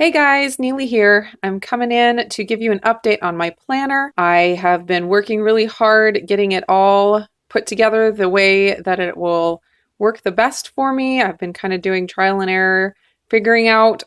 Hey guys, Neely here. I'm coming in to give you an update on my planner. I have been working really hard getting it all put together the way that it will work the best for me. I've been kind of doing trial and error, figuring out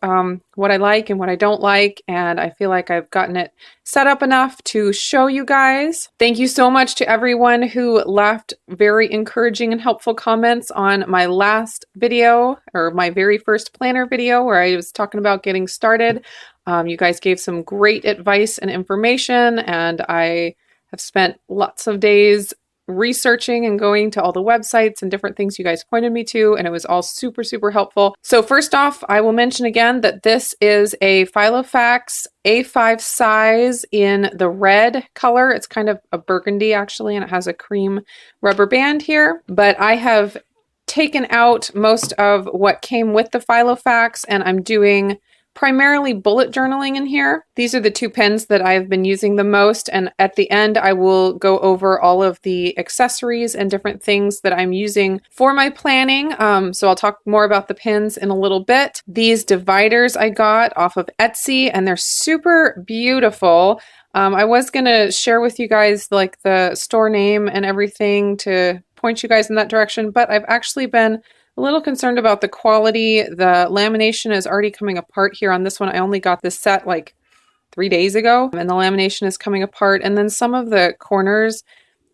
what I like and what I don't like, and I feel like I've gotten it set up enough to show you guys. Thank you so much to everyone who left very encouraging and helpful comments on my last video, or my very first planner video where I was talking about getting started. You guys gave some great advice and information, and I have spent lots of days researching and going to all the websites and different things you guys pointed me to, and it was all super, super helpful. So first off, I will mention again that this is a Filofax A5 size in the red color. It's kind of a burgundy actually, and it has a cream rubber band here, but I have taken out most of what came with the Filofax, and I'm doing primarily bullet journaling in here. These are the two pens that I've been using the most, and at the end I will go over all of the accessories and different things that I'm using for my planning. So I'll talk more about the pens in a little bit. These dividers I got off of Etsy, and they're super beautiful. I was gonna share with you guys like the store name and everything to point you guys in that direction, but I've actually been a little concerned about the quality. The lamination is already coming apart here on this one. I only got this set like 3 days ago, and the lamination is coming apart. And then some of the corners,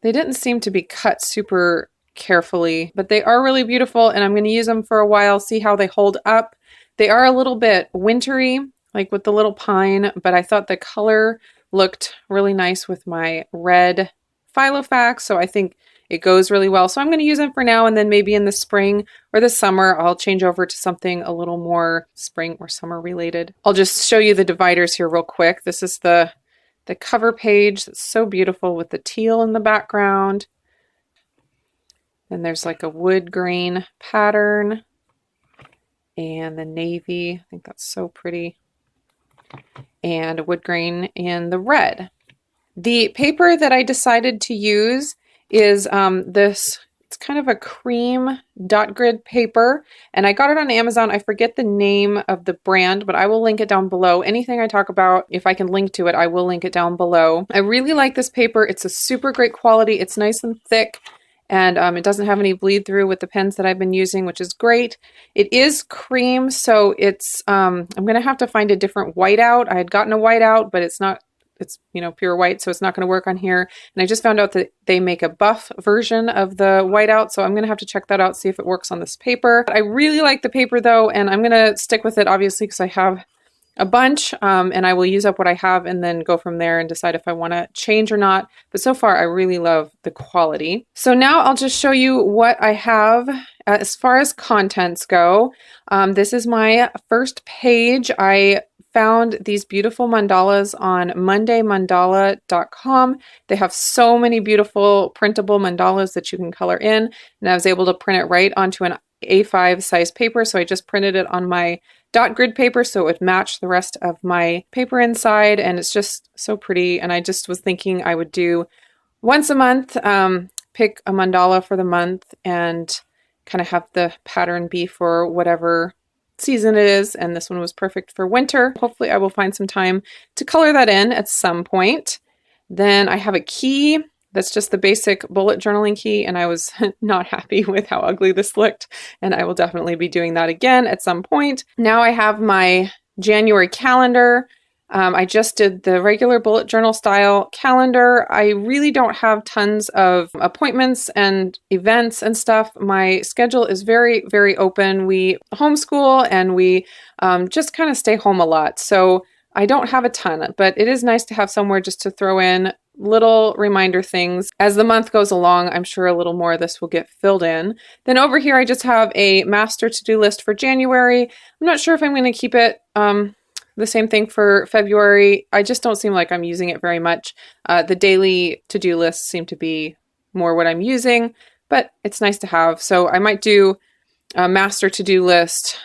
they didn't seem to be cut super carefully, but they are really beautiful, and I'm going to use them for a while, see how they hold up. They are a little bit wintry, like with the little pine, but I thought the color looked really nice with my red Filofax, so I think it goes really well. So I'm going to use them for now, and then maybe in the spring or the summer, I'll change over to something a little more spring or summer related. I'll just show you the dividers here real quick. This is the cover page. It's so beautiful with the teal in the background. Then there's like a wood grain pattern and the navy. I think that's so pretty. And a wood grain in the red. The paper that I decided to use is this, it's kind of a cream dot grid paper, and I got it on Amazon. I forget the name of the brand, but I will link it down below. Anything I talk about, if I can link to it, I will link it down below. I really like this paper. It's a super great quality. It's nice and thick, and it doesn't have any bleed through with the pens that I've been using, which is great. It is cream, so it's, I'm gonna have to find a different whiteout. I had gotten a whiteout, but it's pure white, so it's not going to work on here. And I just found out that they make a buff version of the whiteout, so I'm going to have to check that out, see if it works on this paper. I really like the paper though, and I'm going to stick with it obviously because I have a bunch, and I will use up what I have and then go from there and decide if I want to change or not. But so far I really love the quality. So now I'll just show you what I have as far as contents go. This is my first page. I found these beautiful mandalas on mondaymandala.com. They have so many beautiful printable mandalas that you can color in, and I was able to print it right onto an A5 size paper, so I just printed it on my dot grid paper so it would match the rest of my paper inside, and it's just so pretty. And I just was thinking I would do once a month, pick a mandala for the month and kind of have the pattern be for whatever season it is, and this one was perfect for winter. Hopefully I will find some time to color that in at some point. Then I have a key that's just the basic bullet journaling key, and I was not happy with how ugly this looked, and I will definitely be doing that again at some point. Now I have my January calendar. I just did the regular bullet journal style calendar. I really don't have tons of appointments and events and stuff. My schedule is very, very open. We homeschool and we just kind of stay home a lot. So I don't have a ton, but it is nice to have somewhere just to throw in little reminder things. As the month goes along, I'm sure a little more of this will get filled in. Then over here, I just have a master to-do list for January. I'm not sure if I'm going to keep it the same thing for February. I just don't seem like I'm using it very much. The daily to-do lists seem to be more what I'm using, but it's nice to have. So I might do a master to-do list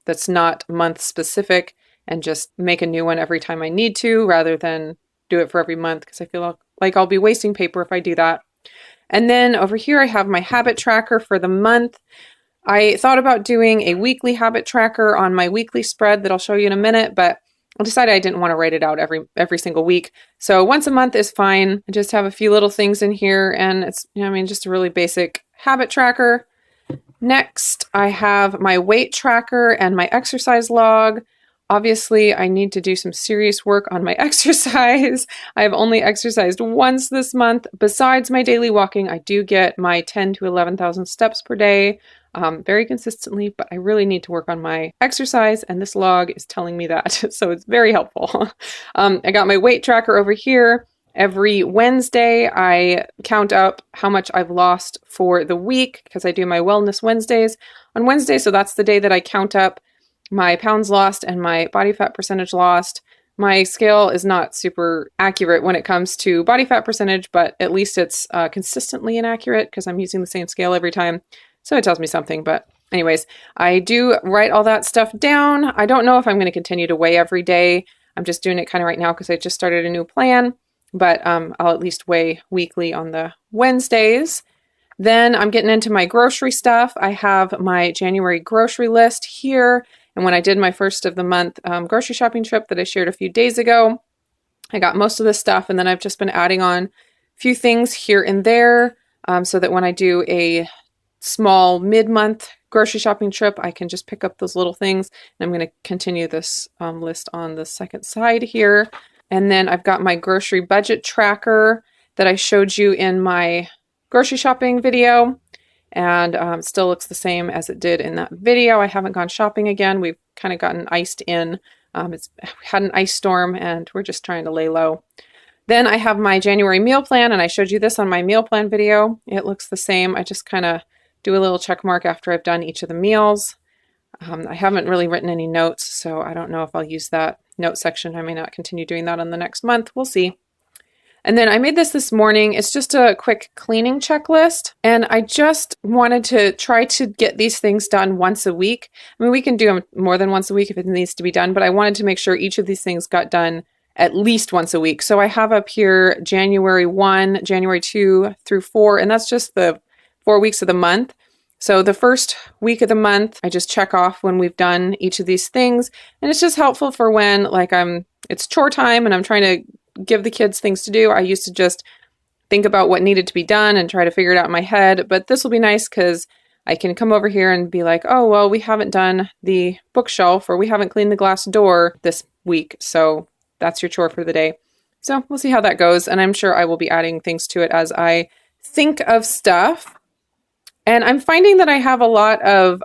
that's not month specific and just make a new one every time I need to, rather than do it for every month, because I feel like I'll be wasting paper if I do that. And then over here I have my habit tracker for the month. I thought about doing a weekly habit tracker on my weekly spread that I'll show you in a minute, but I decided I didn't want to write it out every single week. So once a month is fine. I just have a few little things in here, and it's, just a really basic habit tracker. Next, I have my weight tracker and my exercise log. Obviously, I need to do some serious work on my exercise. I have only exercised once this month. Besides my daily walking, I do get my 10 to 11,000 steps per day very consistently, but I really need to work on my exercise, and this log is telling me that, so it's very helpful. I got my weight tracker over here. Every Wednesday, I count up how much I've lost for the week because I do my Wellness Wednesdays on Wednesday. So that's the day that I count up my pounds lost and my body fat percentage lost. My scale is not super accurate when it comes to body fat percentage, but at least it's consistently inaccurate because I'm using the same scale every time. So it tells me something. But anyways, I do write all that stuff down. I don't know if I'm going to continue to weigh every day. I'm just doing it kind of right now because I just started a new plan. But I'll at least weigh weekly on the Wednesdays. Then I'm getting into my grocery stuff. I have my January grocery list here. And when I did my first of the month grocery shopping trip that I shared a few days ago, I got most of this stuff. And then I've just been adding on a few things here and there so that when I do a small mid-month grocery shopping trip, I can just pick up those little things. And I'm going to continue this list on the second side here. And then I've got my grocery budget tracker that I showed you in my grocery shopping video. And still looks the same as it did in that video. I haven't gone shopping again. We've kind of gotten iced in. It's had an ice storm and we're just trying to lay low. Then I have my January meal plan, and I showed you this on my meal plan video. It looks the same. I just kind of do a little check mark after I've done each of the meals. I haven't really written any notes, so I don't know if I'll use that note section. I may not continue doing that on the next month. We'll see. And then I made this morning. It's just a quick cleaning checklist, and I just wanted to try to get these things done once a week. I mean, we can do them more than once a week if it needs to be done, but I wanted to make sure each of these things got done at least once a week. So I have up here January 1, January 2 through 4, and that's just the 4 weeks of the month. So the first week of the month, I just check off when we've done each of these things. And it's just helpful for when it's chore time and I'm trying to give the kids things to do. I used to just think about what needed to be done and try to figure it out in my head. But this will be nice because I can come over here and be like, oh, well, we haven't done the bookshelf or we haven't cleaned the glass door this week. So that's your chore for the day. So we'll see how that goes. And I'm sure I will be adding things to it as I think of stuff. And I'm finding that I have a lot of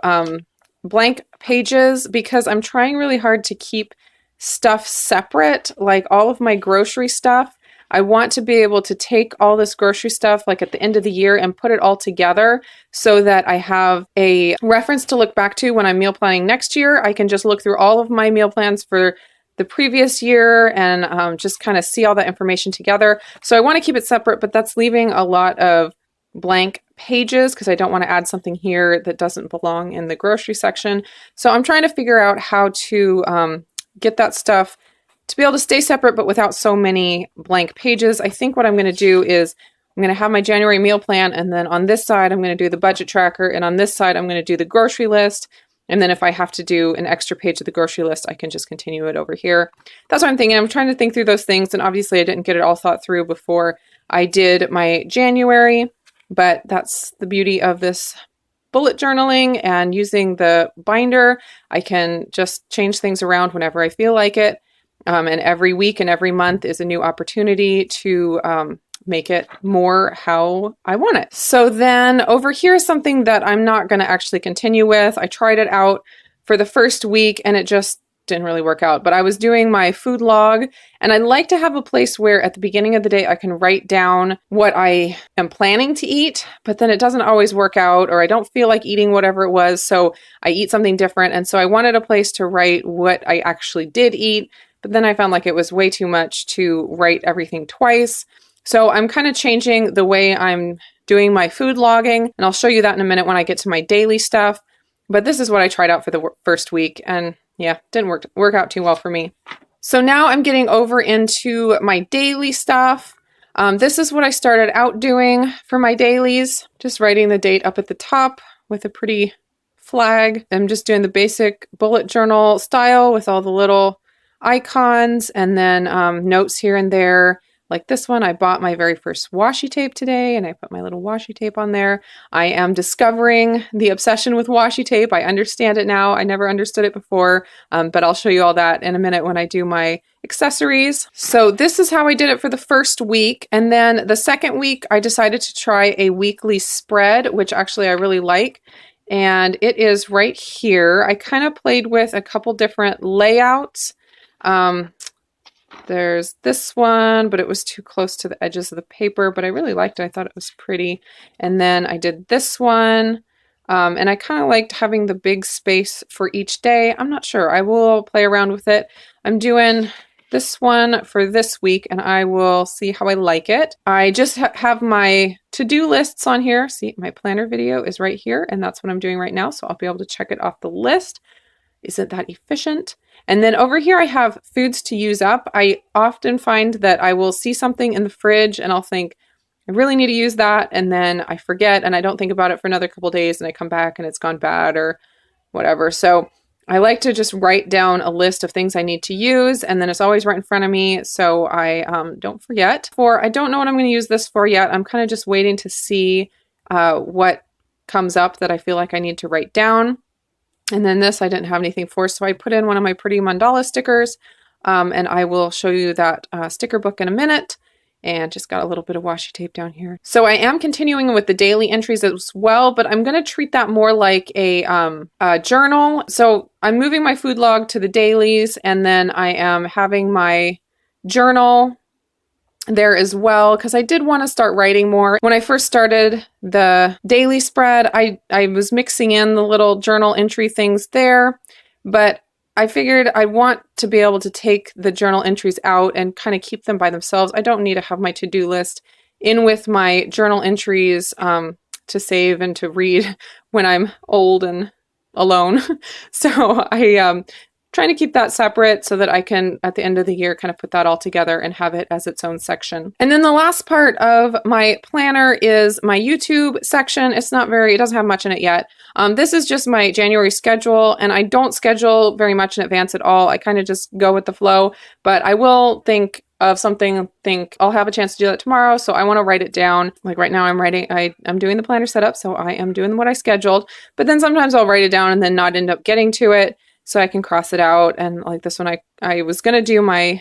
blank pages because I'm trying really hard to keep stuff separate, like all of my grocery stuff. I want to be able to take all this grocery stuff like at the end of the year and put it all together so that I have a reference to look back to when I'm meal planning next year. I can just look through all of my meal plans for the previous year and just kind of see all that information together. So I want to keep it separate, but that's leaving a lot of blank pages because I don't want to add something here that doesn't belong in the grocery section. So I'm trying to figure out how to get that stuff to be able to stay separate, but without so many blank pages. I think what I'm going to do is I'm going to have my January meal plan, and then on this side, I'm going to do the budget tracker, and on this side, I'm going to do the grocery list. And then if I have to do an extra page of the grocery list, I can just continue it over here. That's what I'm thinking. I'm trying to think through those things, and obviously I didn't get it all thought through before I did my January. But that's the beauty of this bullet journaling and using the binder. I can just change things around whenever I feel like it. And every week and every month is a new opportunity to make it more how I want it. So then over here is something that I'm not going to actually continue with. I tried it out for the first week and it just didn't really work out, but I was doing my food log, and I like to have a place where at the beginning of the day I can write down what I am planning to eat, but then it doesn't always work out, or I don't feel like eating whatever it was, so I eat something different. And so I wanted a place to write what I actually did eat, but then I found like it was way too much to write everything twice. So I'm kind of changing the way I'm doing my food logging, and I'll show you that in a minute when I get to my daily stuff. But this is what I tried out for the first week, and yeah, didn't work out too well for me. So now I'm getting over into my daily stuff. This is what I started out doing for my dailies, just writing the date up at the top with a pretty flag. I'm just doing the basic bullet journal style with all the little icons and then notes here and there. Like this one, I bought my very first washi tape today and I put my little washi tape on there. I am discovering the obsession with washi tape. I understand it now. I never understood it before, but I'll show you all that in a minute when I do my accessories. So this is how I did it for the first week. And then the second week, I decided to try a weekly spread, which actually I really like. And it is right here. I kind of played with a couple different layouts. There's this one, but it was too close to the edges of the paper, but I really liked it. I thought it was pretty. And then I did this one, and I kind of liked having the big space for each day. I'm not sure. I will play around with it. I'm doing this one for this week, and I will see how I like it. I just have my to-do lists on here. See, my planner video is right here, and that's what I'm doing right now, so I'll be able to check it off the list. Isn't that efficient? And then over here I have foods to use up. I often find that I will see something in the fridge and I'll think, I really need to use that, and then I forget and I don't think about it for another couple days and I come back and it's gone bad or whatever. So I like to just write down a list of things I need to use, and then it's always right in front of me so I don't forget. I don't know what I'm going to use this for yet. I'm kind of just waiting to see what comes up that I feel like I need to write down. And then this I didn't have anything for, so I put in one of my pretty mandala stickers, and I will show you that sticker book in a minute, and just got a little bit of washi tape down here. So I am continuing with the daily entries as well, but I'm going to treat that more like a journal. So I'm moving my food log to the dailies, and then I am having my journal there as well, because I did want to start writing more. When I first started the daily spread, I was mixing in the little journal entry things there, but I figured I want to be able to take the journal entries out and kind of keep them by themselves. I don't need to have my to-do list in with my journal entries to save and to read when I'm old and alone. So I trying to keep that separate so that I can, at the end of the year, kind of put that all together and have it as its own section. And then the last part of my planner is my YouTube section. It doesn't have much in it yet. This is just my January schedule, and I don't schedule very much in advance at all. I kind of just go with the flow, but I will think of something, I'll have a chance to do that tomorrow, so I want to write it down. Like right now I'm doing the planner setup, so I am doing what I scheduled, but then sometimes I'll write it down and then not end up getting to it, so I can cross it out. And like this one, I was going to do my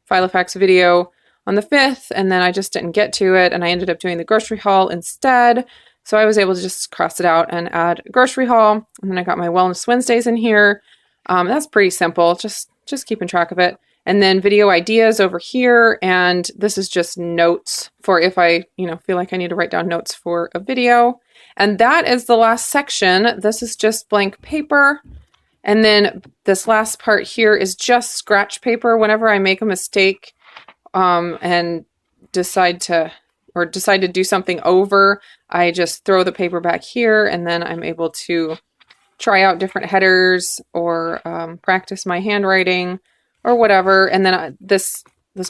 Filofax video on the 5th, and then I just didn't get to it, and I ended up doing the grocery haul instead. So I was able to just cross it out and add a grocery haul. And then I got my Wellness Wednesdays in here. That's pretty simple, just keeping track of it. And then video ideas over here, and this is just notes for if I, feel like I need to write down notes for a video. And that is the last section. This is just blank paper. And then this last part here is just scratch paper. Whenever I make a mistake and decide to do something over, I just throw the paper back here, and then I'm able to try out different headers or practice my handwriting or whatever. And then this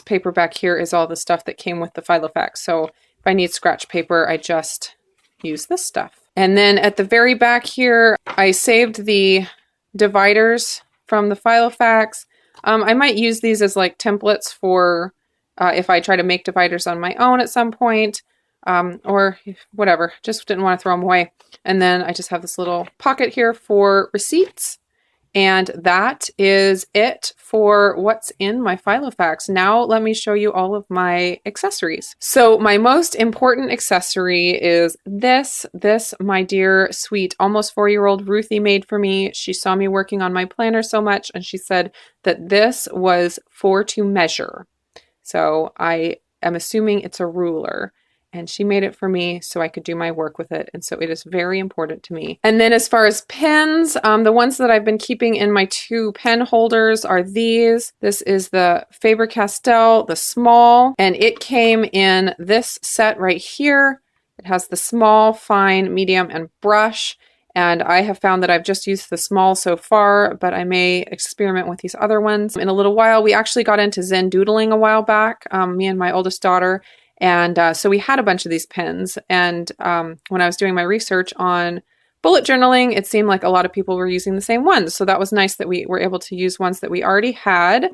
paper back here is all the stuff that came with the Filofax. So if I need scratch paper, I just use this stuff. And then at the very back here, I saved the dividers from the Filofax. I might use these as like templates for if I try to make dividers on my own at some point, or whatever. Just didn't want to throw them away. And then I just have this little pocket here for receipts. And that is it for what's in my Filofax. Now let me show you all of my accessories. So my most important accessory is this my dear, sweet, almost 4-year-old Ruthie made for me. She saw me working on my planner so much, and she said that this was for to measure. So I am assuming it's a ruler. And she made it for me so I could do my work with it. And so it is very important to me. And then as far as pens, the ones that I've been keeping in my 2 pen holders are these. This is the Faber-Castell, the small, and it came in this set right here. It has the small, fine, medium, and brush. And I have found that I've just used the small so far, but I may experiment with these other ones in a little while. We actually got into Zen doodling a while back, me and my oldest daughter. And so we had a bunch of these pens. And when I was doing my research on bullet journaling, it seemed like a lot of people were using the same ones. So that was nice that we were able to use ones that we already had.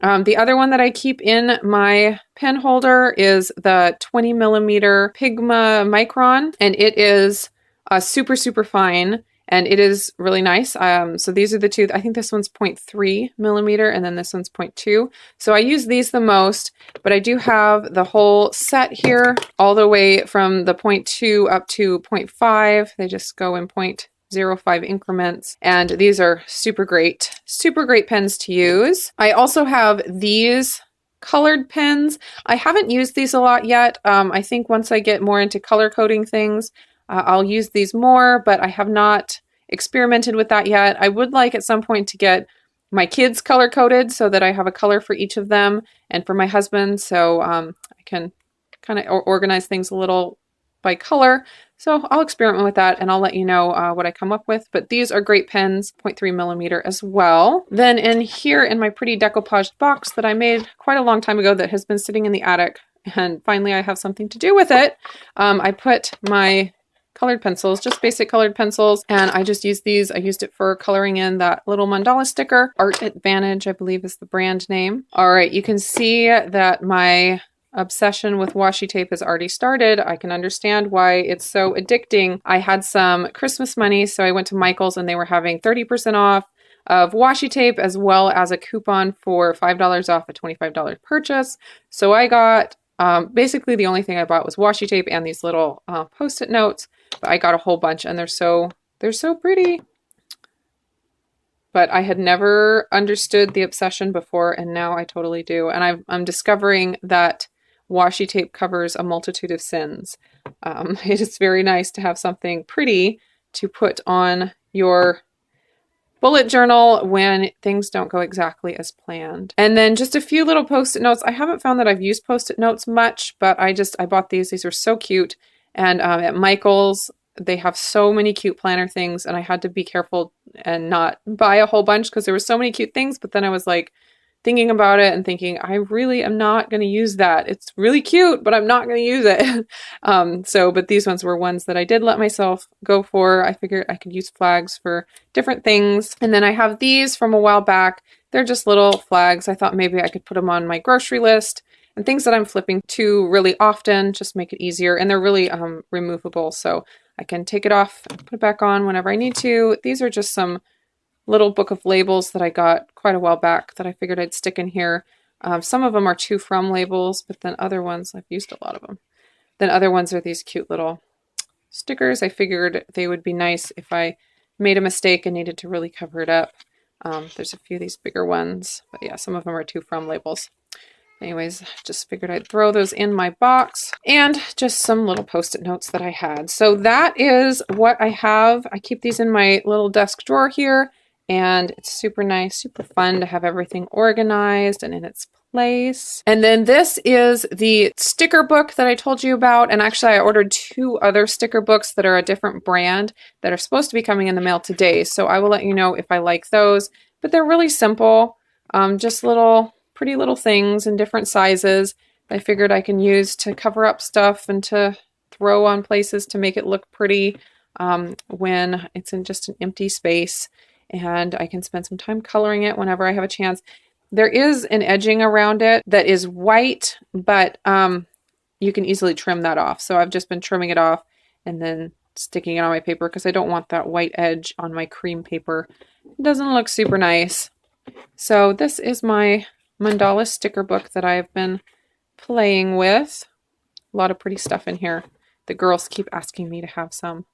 The other one that I keep in my pen holder is the 20 millimeter Pigma Micron, and it is super, super fine, and it is really nice. So these are the two. I think this one's 0.3 millimeter, and then this one's 0.2. So I use these the most, but I do have the whole set here, all the way from the 0.2 up to 0.5. They just go in 0.05 increments, and these are super great pens to use. I also have these colored pens. I haven't used these a lot yet. I think once I get more into color coding things, I'll use these more, but I have not experimented with that yet. I would like at some point to get my kids color coded so that I have a color for each of them, and for my husband, so I can kind of organize things a little by color. So I'll experiment with that, and I'll let you know what I come up with. But these are great pens, 0.3 millimeter as well. Then in here in my pretty decoupaged box that I made quite a long time ago that has been sitting in the attic, and finally I have something to do with it, I put my colored pencils, just basic colored pencils, and I just used these. I used it for coloring in that little mandala sticker. Art Advantage, I believe, is the brand name. All right, you can see that my obsession with washi tape has already started. I can understand why it's so addicting. I had some Christmas money, so I went to Michael's and they were having 30% off of washi tape, as well as a coupon for $5 off a $25 purchase. So I got basically the only thing I bought was washi tape and these little post-it notes, but I got a whole bunch, and they're so pretty. But I had never understood the obsession before, and now I totally do. And I'm discovering that washi tape covers a multitude of sins. It is very nice to have something pretty to put on your bullet journal when things don't go exactly as planned. And then just a few little post-it notes. I haven't found that I've used post-it notes much, but I bought these. These are so cute. And at Michael's, they have so many cute planner things, and I had to be careful and not buy a whole bunch because there were so many cute things. But then I was like thinking about it and thinking, I really am not going to use that. It's really cute, but I'm not going to use it. But these ones were ones that I did let myself go for. I figured I could use flags for different things. And then I have these from a while back. They're just little flags. I thought maybe I could put them on my grocery list and things that I'm flipping to really often, just make it easier. And they're really removable, so I can take it off and put it back on whenever I need to. These are just some little book of labels that I got quite a while back that I figured I'd stick in here. Some of them are to from labels, but then other ones, I've used a lot of them. Then other ones are these cute little stickers. I figured they would be nice if I made a mistake and needed to really cover it up. There's a few of these bigger ones, but yeah, some of them are to from labels. Anyways, just figured I'd throw those in my box, and just some little post-it notes that I had. So that is what I have. I keep these in my little desk drawer here, and it's super nice, super fun to have everything organized and in its place. And then this is the sticker book that I told you about. And actually I ordered 2 other sticker books that are a different brand that are supposed to be coming in the mail today. So I will let you know if I like those, but they're really simple. Just pretty little things in different sizes. I figured I can use to cover up stuff and to throw on places to make it look pretty when it's in just an empty space. And I can spend some time coloring it whenever I have a chance. There is an edging around it that is white, but you can easily trim that off. So I've just been trimming it off and then sticking it on my paper because I don't want that white edge on my cream paper. It doesn't look super nice. So this is my mandala sticker book that I've been playing with. A lot of pretty stuff in here. The girls keep asking me to have some.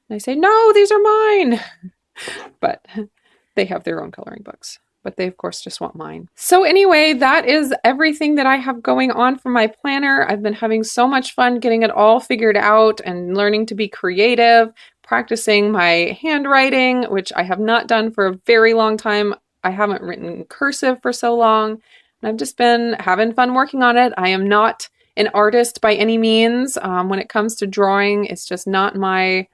And I say, no, these are mine. But they have their own coloring books. But they, of course, just want mine. So anyway, that is everything that I have going on for my planner. I've been having so much fun getting it all figured out and learning to be creative, practicing my handwriting, which I have not done for a very long time. I haven't written cursive for so long. And I've just been having fun working on it. I am not an artist by any means. When it comes to drawing, it's just not my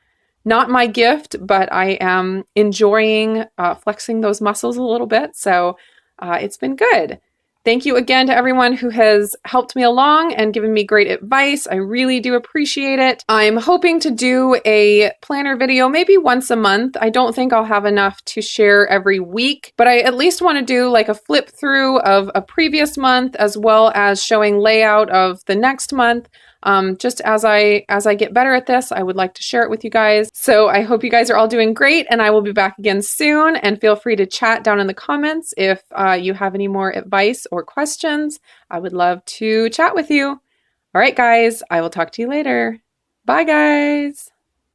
gift, but I am enjoying flexing those muscles a little bit. So it's been good. Thank you again to everyone who has helped me along and given me great advice. I really do appreciate it. I'm hoping to do a planner video maybe once a month. I don't think I'll have enough to share every week, but I at least want to do like a flip through of a previous month as well as showing layout of the next month. Just as I get better at this, I would like to share it with you guys. So I hope you guys are all doing great, and I will be back again soon. And feel free to chat down in the comments if you have any more advice or questions. I would love to chat with you. All right, guys, I will talk to you later. Bye, guys.